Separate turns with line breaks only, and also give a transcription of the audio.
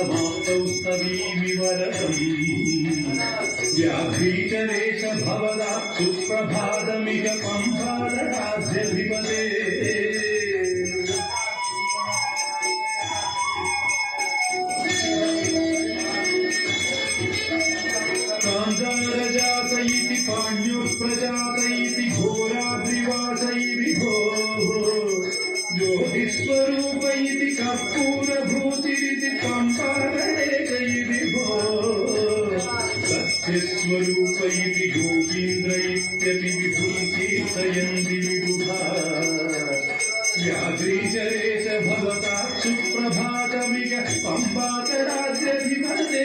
समाप्तौ स्तवीमिवरतम् व्याघ्रीचरेश भवदा सुप्रभातमिह पम्पादराज्यधिपते कान्तारजात इति पाण्योः प्रजात इति घोराद्रिवास इति भोः ज्योतिस्वरूप इति कर्पूरभूतिरिति पम्पारेक इति भोः सत्यस्वरूप इति योगीन्द्र इत्यपि विभुं कीर्तयन्ति विबुधा व्याघ्रीचरेश भवता सुप्रभातमिह पम्पातराज्यधिपते